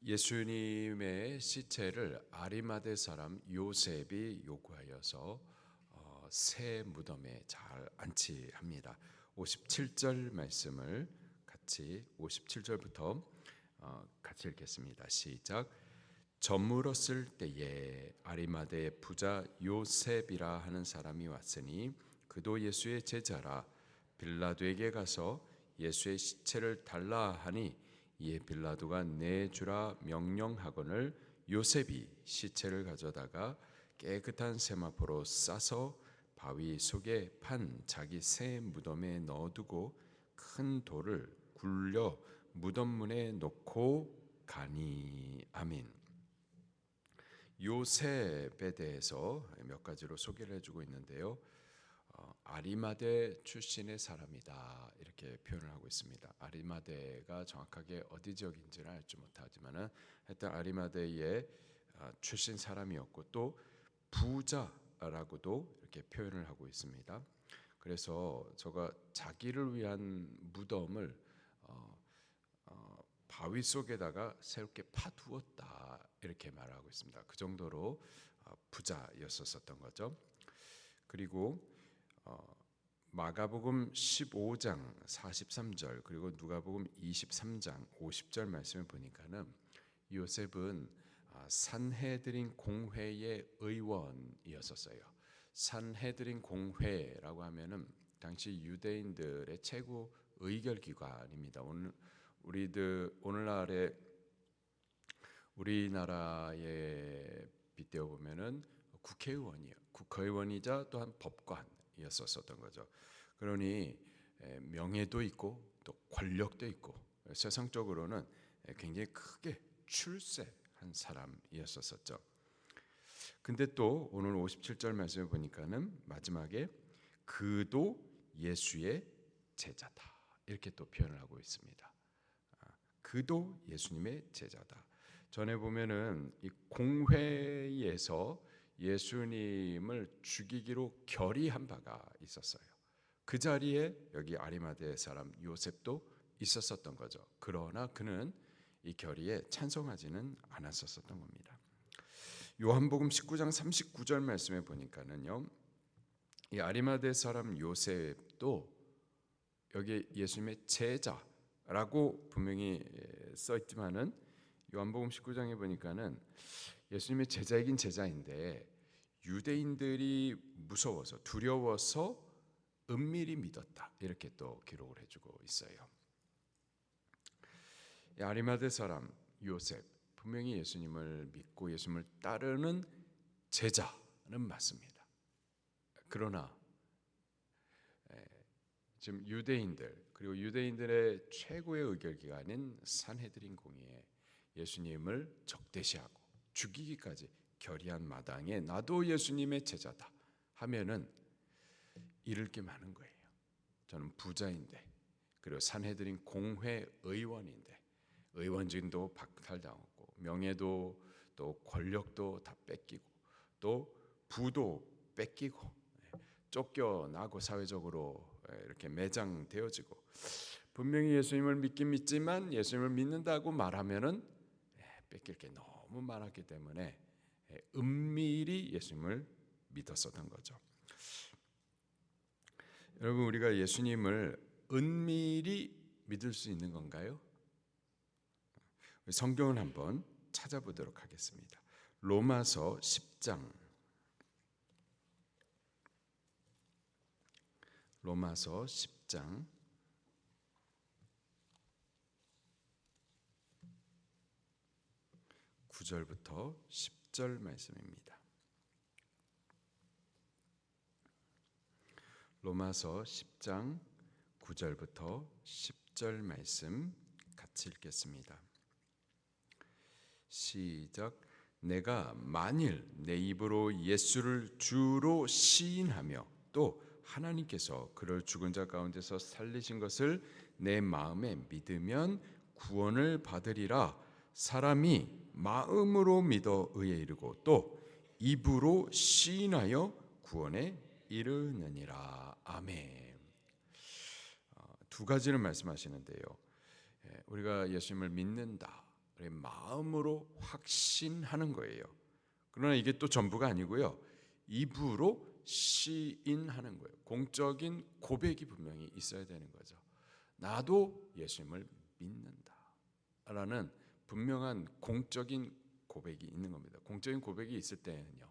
예수님의 시체를 아리마대 사람 요셉이 요구하여서 새 무덤에 잘 안치합니다. 57절 말씀을 같이 57절부터 같이 읽겠습니다. 시작. 저물었을 때에 아리마대의 부자 요셉이라 하는 사람이 왔으니 그도 예수의 제자라. 빌라도에게 가서 예수의 시체를 달라 하니 이에 빌라도가 내주라 명령하거늘 요셉이 시체를 가져다가 깨끗한 세마포로 싸서 바위 속에 판 자기 새 무덤에 넣어두고 큰 돌을 굴려 무덤 문에 놓고 가니. 아멘. 요셉에 대해서 몇 가지로 소개를 해주고 있는데요. 아리마대 출신의 사람이다 이렇게 표현을 하고 있습니다. 아리마대가 정확하게 어디 지역인지는 알지 못하지만은 하여튼 아리마대의 출신 사람이었고 또 부자라고도 이렇게 표현을 하고 있습니다. 그래서 저가 자기를 위한 무덤을 바위 속에다가 새롭게 파두었다 이렇게 말하고 있습니다. 그 정도로 부자였었던 거죠. 그리고 마가복음 15장 43절 그리고 누가복음 23장 50절 말씀을 보니까는 요셉은 산헤드린 공회의 의원이었었어요. 산헤드린 공회라고 하면은 당시 유대인들의 최고 의결기관입니다. 우리나라에 빗대어 보면은 국회의원이자 또한 법관이었었던 거죠. 그러니 명예도 있고 또 권력도 있고 세상적으로는 굉장히 크게 출세한 사람이었었죠. 근데 또 오늘 57절 말씀을 보니까는 마지막에 그도 예수의 제자다 이렇게 또 표현을 하고 있습니다. 그도 예수님의 제자다. 전에 보면은 이 공회에서 예수님을 죽이기로 결의한 바가 있었어요. 그 자리에 여기 아리마대 사람 요셉도 있었었던 거죠. 그러나 그는 이 결의에 찬성하지는 않았었던 겁니다. 요한복음 19장 39절 말씀에 보니까는요, 이 아리마대 사람 요셉도 여기 예수님의 제자라고 분명히 써 있지만은 요한복음 19장에 보니까는 예수님의 제자이긴 제자인데 유대인들이 무서워서 두려워서 은밀히 믿었다 이렇게 또 기록을 해주고 있어요. 아리마대 사람 요셉 분명히 예수님을 믿고 예수님을 따르는 제자는 맞습니다. 그러나 지금 유대인들 그리고 유대인들의 최고의 의결기관인 산헤드린 공의에 예수님을 적대시하고 죽이기까지 결의한 마당에 나도 예수님의 제자다 하면은 잃을 게 많은 거예요. 저는 부자인데 그리고 산헤드린 공회 의원인데 의원직도 박탈당하고 명예도 또 권력도 다 뺏기고 또 부도 뺏기고 쫓겨나고 사회적으로 이렇게 매장되어지고 분명히 예수님을 믿긴 믿지만 예수님을 믿는다고 말하면은 뺏길 게 너무 많았기 때문에 은밀히 예수님을 믿었었던 거죠. 여러분 우리가 예수님을 은밀히 믿을 수 있는 건가요? 성경을 한번 찾아보도록 하겠습니다. 로마서 10장 9절부터 10절 말씀입니다. 로마서 10장 9절부터 10절 말씀 같이 읽겠습니다. 시작. 내가 만일 내 입으로 예수를 주로 시인하며 또 하나님께서 그를 죽은 자 가운데서 살리신 것을 내 마음에 믿으면 구원을 받으리라. 사람이 마음으로 믿어 의에 이르고 또 입으로 시인하여 구원에 이르느니라. 아멘. 두 가지를 말씀하시는데요. 우리가 예수님을 믿는다 우리 마음으로 확신하는 거예요. 그러나 이게 또 전부가 아니고요. 입으로 시인하는 거예요. 공적인 고백이 분명히 있어야 되는 거죠. 나도 예수님을 믿는다라는 분명한 공적인 고백이 있는 겁니다. 공적인 고백이 있을 때는요,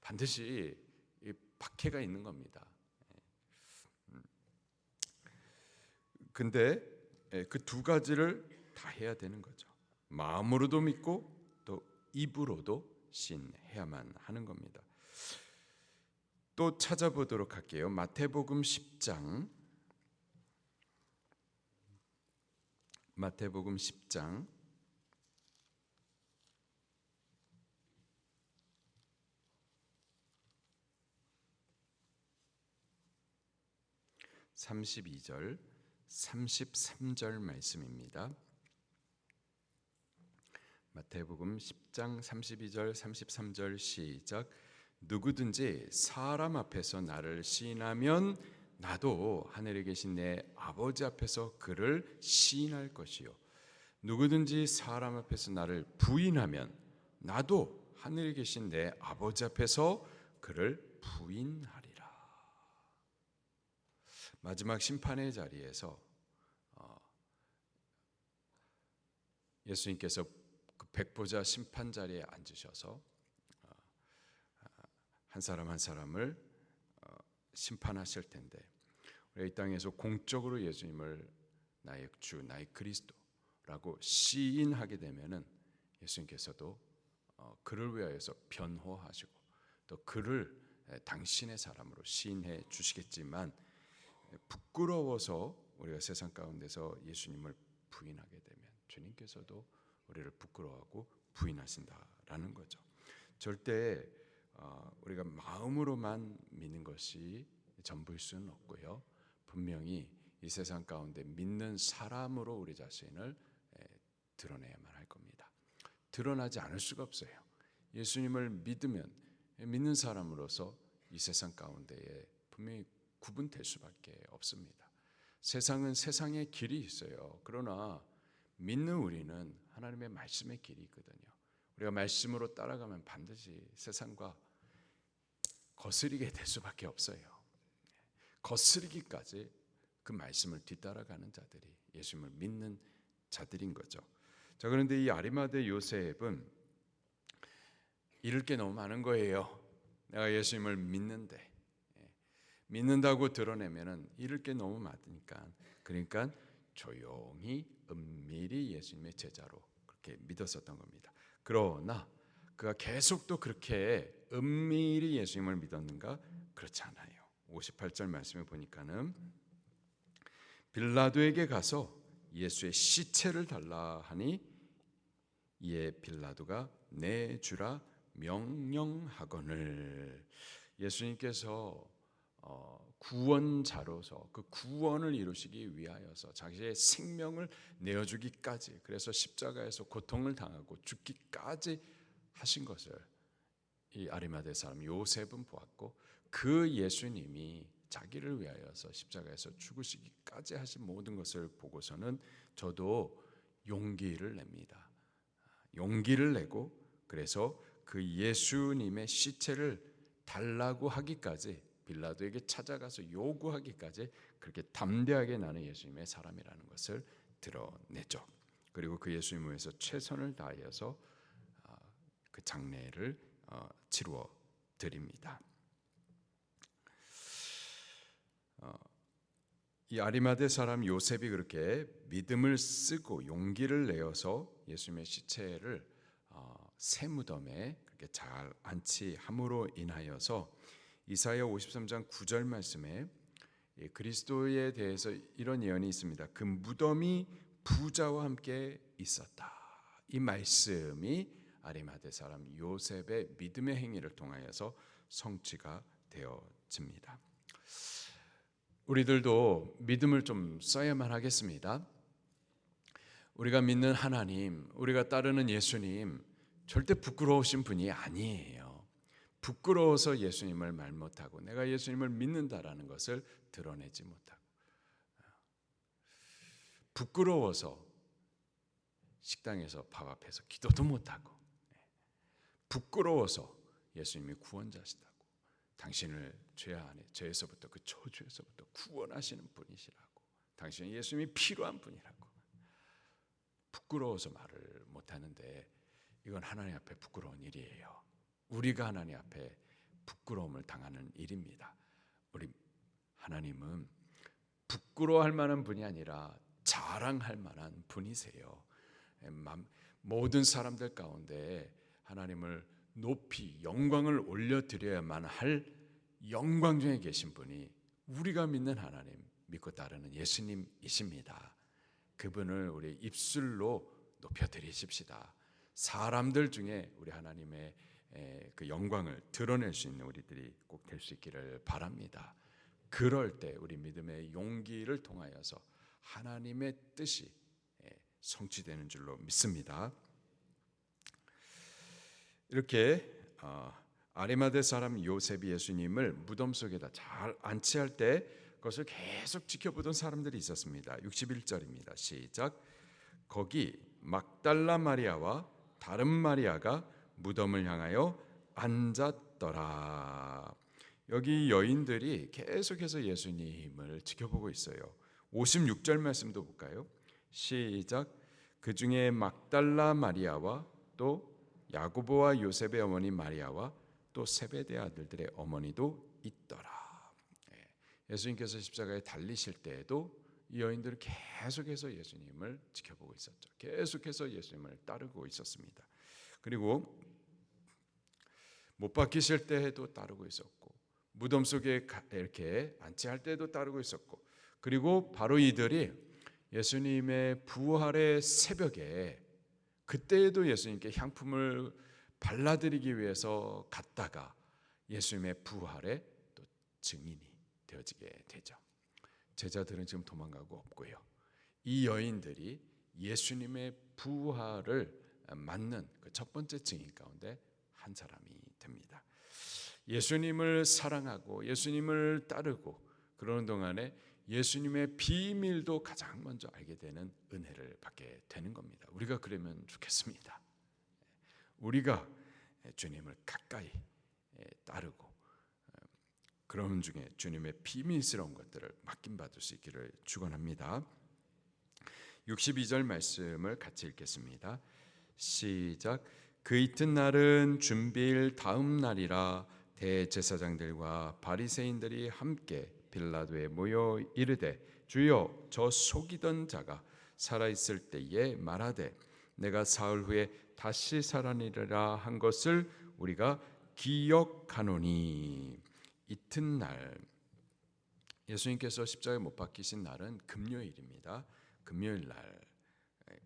반드시 박해가 있는 겁니다. 근데 그 두 가지를 다 해야 되는 거죠. 마음으로도 믿고 또 입으로도 시인해야만 하는 겁니다. 또 찾아보도록 할게요. 마태복음 10장 32절 33절 말씀입니다. 마태복음 10장 32절 33절 시작. 누구든지 사람 앞에서 나를 시인하면 나도 하늘에 계신 내 아버지 앞에서 그를 시인할 것이요, 누구든지 사람 앞에서 나를 부인하면 나도 하늘에 계신 내 아버지 앞에서 그를 부인하리라. 마지막 심판의 자리에서 예수님께서 그 백보자 심판 자리에 앉으셔서 한 사람 한 사람을 심판하실 텐데, 우리가 이 땅에서 공적으로 예수님을 나의 주, 나의 그리스도라고 시인하게 되면은 예수님께서도 그를 위하여서 변호하시고 또 그를 당신의 사람으로 시인해 주시겠지만, 부끄러워서 우리가 세상 가운데서 예수님을 부인하게 되면 주님께서도 우리를 부끄러워하고 부인하신다라는 거죠. 절대 우리가 마음으로만 믿는 것이 전부일 수는 없고요. 분명히 이 세상 가운데 믿는 사람으로 우리 자신을 드러내야만 할 겁니다. 드러나지 않을 수가 없어요. 예수님을 믿으면 믿는 사람으로서 이 세상 가운데에 분명히 구분될 수밖에 없습니다. 세상은 세상의 길이 있어요. 그러나 믿는 우리는 하나님의 말씀의 길이 있거든요. 우리가 말씀으로 따라가면 반드시 세상과 거스리게 될 수밖에 없어요. 거스르기까지 그 말씀을 뒤따라가는 자들이 예수님을 믿는 자들인 거죠. 자, 그런데 이 아리마대 요셉은 잃을 게 너무 많은 거예요. 내가 예수님을 믿는다고 드러내면은 잃을 게 너무 많으니까, 그러니까 조용히 은밀히 예수님의 제자로 그렇게 믿었었던 겁니다. 그러나 그가 계속 또 그렇게 은밀히 예수님을 믿었는가? 그렇지 않아요. 58절 말씀에 보니까는 빌라도에게 가서 예수의 시체를 달라 하니 이에 빌라도가 내주라 명령하거늘. 예수님께서 구원자로서 그 구원을 이루시기 위하여서 자기의 생명을 내어주기까지, 그래서 십자가에서 고통을 당하고 죽기까지 하신 것을 이 아리마대 사람 요셉은 보았고, 그 예수님이 자기를 위하여서 십자가에서 죽으시기까지 하신 모든 것을 보고서는 저도 용기를 냅니다. 용기를 내고, 그래서 그 예수님의 시체를 달라고 하기까지, 빌라도에게 찾아가서 요구하기까지 그렇게 담대하게 나는 예수님의 사람이라는 것을 드러내죠. 그리고 그 예수님을 위해서 최선을 다하여서 그 장례를 치루어 드립니다. 이 아리마대 사람 요셉이 그렇게 믿음을 쓰고 용기를 내어서 예수님의 시체를 새 무덤에 그렇게 잘 안치함으로 인하여서 이사야 53장 9절 말씀에 그리스도에 대해서 이런 예언이 있습니다. 그 무덤이 부자와 함께 있었다. 이 말씀이 아리마대 사람 요셉의 믿음의 행위를 통하여서 성취가 되어집니다. 우리들도 믿음을 좀 써야만 하겠습니다. 우리가 믿는 하나님, 우리가 따르는 예수님, 절대 부끄러우신 분이 아니에요. 부끄러워서 예수님을 말 못하고 내가 예수님을 믿는다라는 것을 드러내지 못하고, 부끄러워서 식당에서 밥 앞에서 기도도 못하고 부끄러워서 예수님이 구원자시다고, 당신을 죄에서부터 그 저주에서부터 구원하시는 분이시라고, 당신은 예수님이 필요한 분이라고 부끄러워서 말을 못하는데, 이건 하나님 앞에 부끄러운 일이에요. 우리가 하나님 앞에 부끄러움을 당하는 일입니다. 우리 하나님은 부끄러워할 만한 분이 아니라 자랑할 만한 분이세요. 모든 사람들 가운데 하나님을 높이 영광을 올려드려야만 할 영광 중에 계신 분이 우리가 믿는 하나님, 믿고 따르는 예수님이십니다. 그분을 우리 입술로 높여드리십시다. 사람들 중에 우리 하나님의 그 영광을 드러낼 수 있는 우리들이 꼭 될 수 있기를 바랍니다. 그럴 때 우리 믿음의 용기를 통하여서 하나님의 뜻이 성취되는 줄로 믿습니다. 이렇게 아리마대 사람 요셉이 예수님을 무덤 속에다 잘 안치할 때 그것을 계속 지켜보던 사람들이 있었습니다. 61절입니다. 시작. 거기 막달라 마리아와 다른 마리아가 무덤을 향하여 앉았더라. 여기 여인들이 계속해서 예수님을 지켜보고 있어요. 56절 말씀도 볼까요? 시작. 그 중에 막달라 마리아와 또 야고보와 요셉의 어머니 마리아와 또 세베대 아들들의 어머니도 있더라. 예수님께서 십자가에 달리실 때에도 이 여인들은 계속해서 예수님을 지켜보고 있었죠. 계속해서 예수님을 따르고 있었습니다. 그리고 못 박히실 때에도 따르고 있었고, 무덤 속에 이렇게 안치할 때도 따르고 있었고, 그리고 바로 이들이 예수님의 부활의 새벽에 그때에도 예수님께 향품을 발라드리기 위해서 갔다가 예수님의 부활의 또 증인이 되어지게 되죠. 제자들은 지금 도망가고 없고요. 이 여인들이 예수님의 부활을 맞는 그 첫 번째 증인 가운데 한 사람이 됩니다. 예수님을 사랑하고 예수님을 따르고 그러는 동안에 예수님의 비밀도 가장 먼저 알게 되는 은혜를 받게 되는 겁니다. 우리가 그러면 좋겠습니다. 우리가 주님을 가까이 따르고 그런 중에 주님의 비밀스러운 것들을 맡김받을 수 있기를 축원합니다. 62절 말씀을 같이 읽겠습니다. 시작. 그 이튿날은 준비일 다음 날이라 대제사장들과 바리새인들이 함께 빌라도에 모여 이르되 주여, 저 속이던 자가 살아있을 때에 말하되 내가 사흘 후에 다시 살아나리라 한 것을 우리가 기억하노니. 이튿날, 예수님께서 십자가에 못 박히신 날은 금요일입니다. 금요일 날,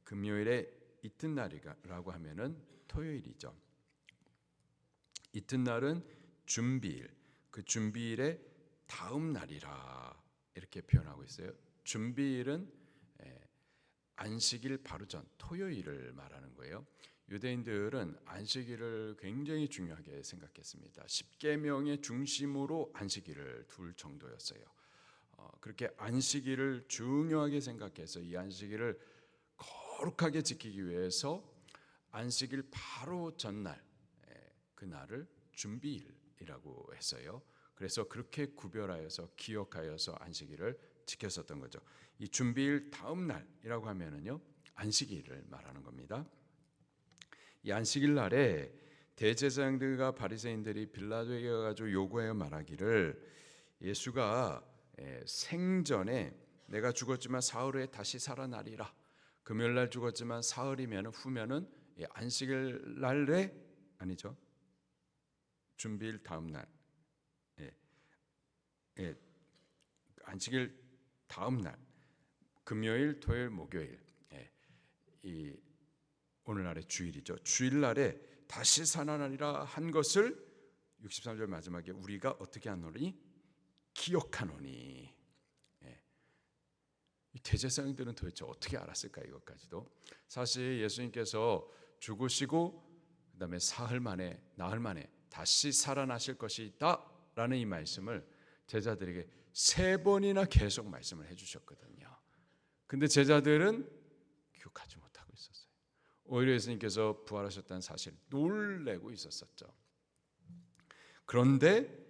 금요일에 이튿날이라고 하면은 토요일이죠. 이튿날은 준비일, 그 준비일의 다음 날이라 이렇게 표현하고 있어요. 준비일은 안식일 바로 전 토요일을 말하는 거예요. 유대인들은 안식일을 굉장히 중요하게 생각했습니다. 십계명의 중심으로 안식일을 둘 정도였어요. 그렇게 안식일을 중요하게 생각해서 이 안식일을 거룩하게 지키기 위해서 안식일 바로 전날, 그날을 준비일이라고 했어요. 그래서 그렇게 구별하여서 기억하여서 안식일을 지켰었던 거죠. 이 준비일 다음 날이라고 하면은요, 안식일을 말하는 겁니다. 이 안식일 날에 대제사장들과 바리새인들이 빌라도에게 가지고 요구하여 말하기를 예수가 생전에 내가 죽었지만 사흘 후에 다시 살아나리라. 금요일 날 죽었지만 사흘이면 후면은 안식일 날에 아니죠. 준비일 다음 날. 안식일 다음 날. 금요일, 토요일, 목요일. 이 오늘날의 주일이죠. 주일날에 다시 살아나리라 한 것을 63절 마지막에 우리가 어떻게 하노니? 기억하노니. 이 대제사장들은 도대체 어떻게 알았을까? 이것까지도. 사실 예수님께서 죽으시고 그다음에 나흘 만에 다시 살아나실 것이 있다라는 이 말씀을 제자들에게 3번이나 계속 말씀을 해주셨거든요. 근데 제자들은 기억하지 못하고 있었어요. 오히려 예수님께서 부활하셨다는 사실 놀래고 있었었죠. 그런데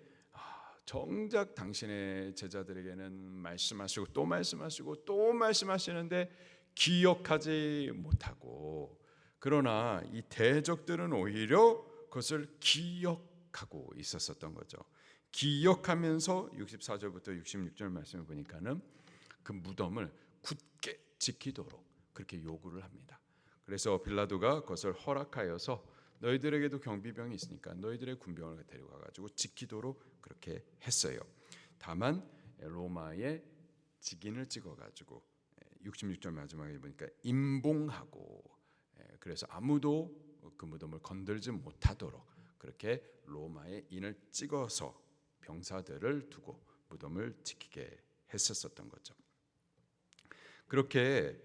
정작 당신의 제자들에게는 말씀하시고 또 말씀하시고 또 말씀하시는데 기억하지 못하고, 그러나 이 대적들은 오히려 그것을 기억하고 있었었던 거죠. 기억하면서 64절부터 66절 말씀을 보니까는 그 무덤을 굳게 지키도록 그렇게 요구를 합니다. 그래서 빌라도가 그것을 허락하여서 너희들에게도 경비병이 있으니까 너희들의 군병을 데려가 가지고 지키도록 그렇게 했어요. 다만 로마의 직인을 찍어 가지고 66절 마지막에 보니까 임봉하고, 그래서 아무도 그 무덤을 건들지 못하도록 그렇게 로마의 인을 찍어서 병사들을 두고 무덤을 지키게 했었던 거죠. 그렇게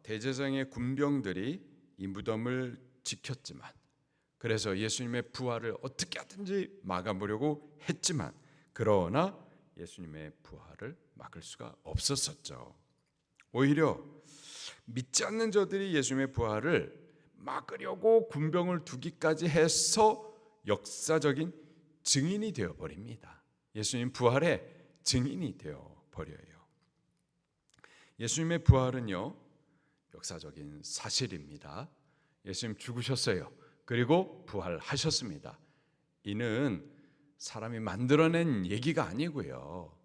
대제사장의 군병들이 이 무덤을 지켰지만, 그래서 예수님의 부활을 어떻게 하든지 막아보려고 했지만, 그러나 예수님의 부활을 막을 수가 없었었죠. 오히려 믿지 않는 자들이 예수님의 부활을 막으려고 군병을 두기까지 해서 역사적인 증인이 되어버립니다. 예수님 부활의 증인이 되어버려요. 예수님의 부활은요, 역사적인 사실입니다. 예수님 죽으셨어요. 그리고 부활하셨습니다. 이는 사람이 만들어낸 얘기가 아니고요,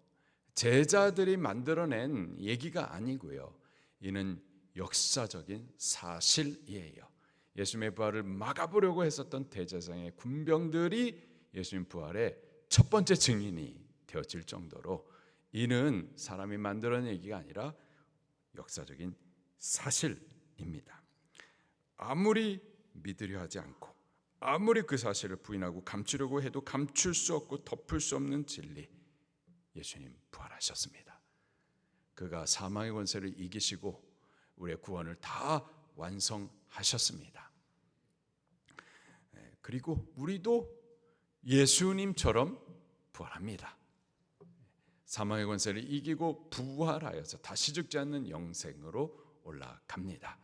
제자들이 만들어낸 얘기가 아니고요, 이는 역사적인 사실이에요. 예수님의 부활을 막아보려고 했었던 대제사장의 군병들이 예수님 부활의 첫 번째 증인이 되어질 정도로 이는 사람이 만들어낸 얘기가 아니라 역사적인 사실입니다. 아무리 믿으려 하지 않고 아무리 그 사실을 부인하고 감추려고 해도 감출 수 없고 덮을 수 없는 진리, 예수님 부활하셨습니다. 그가 사망의 권세를 이기시고 우리의 구원을 다 완성하셨습니다. 그리고 우리도 예수님처럼 부활합니다. 사망의 권세를 이기고 부활하여서 다시 죽지 않는 영생으로 올라갑니다.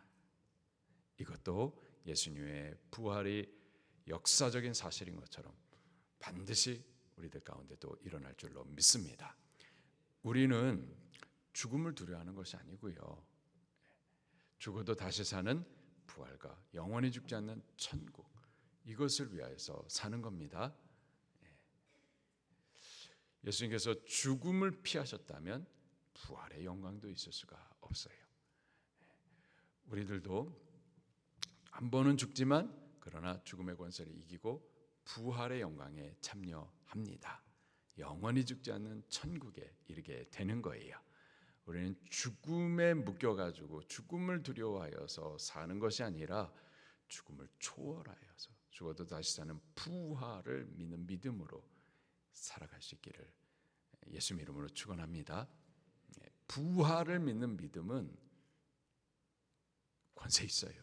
이것도 예수님의 부활이 역사적인 사실인 것처럼 반드시 우리들 가운데도 일어날 줄로 믿습니다. 우리는 죽음을 두려워하는 것이 아니고요, 죽어도 다시 사는 부활과 영원히 죽지 않는 천국, 이것을 위하여서 사는 겁니다. 예수님께서 죽음을 피하셨다면 부활의 영광도 있을 수가 없어요. 우리들도 한 번은 죽지만 그러나 죽음의 권세를 이기고 부활의 영광에 참여합니다. 영원히 죽지 않는 천국에 이르게 되는 거예요. 우리는 죽음에 묶여가지고 죽음을 두려워하여서 사는 것이 아니라 죽음을 초월하여서 죽어도 다시 사는 부활을 믿는 믿음으로 살아갈 수 있기를 예수 이름으로 축원합니다. 부활을 믿는 믿음은 권세 있어요.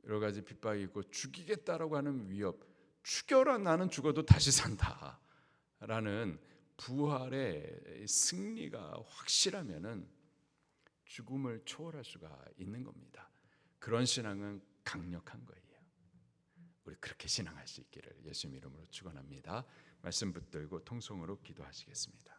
여러 가지 핍박이 있고 죽이겠다라고 하는 위협, 죽여라 나는 죽어도 다시 산다라는 부활의 승리가 확실하면은 죽음을 초월할 수가 있는 겁니다. 그런 신앙은 강력한 거예요. 우리 그렇게 신앙할 수 있기를 예수 이름으로 축원합니다. 말씀 붙들고 통성으로 기도하시겠습니다.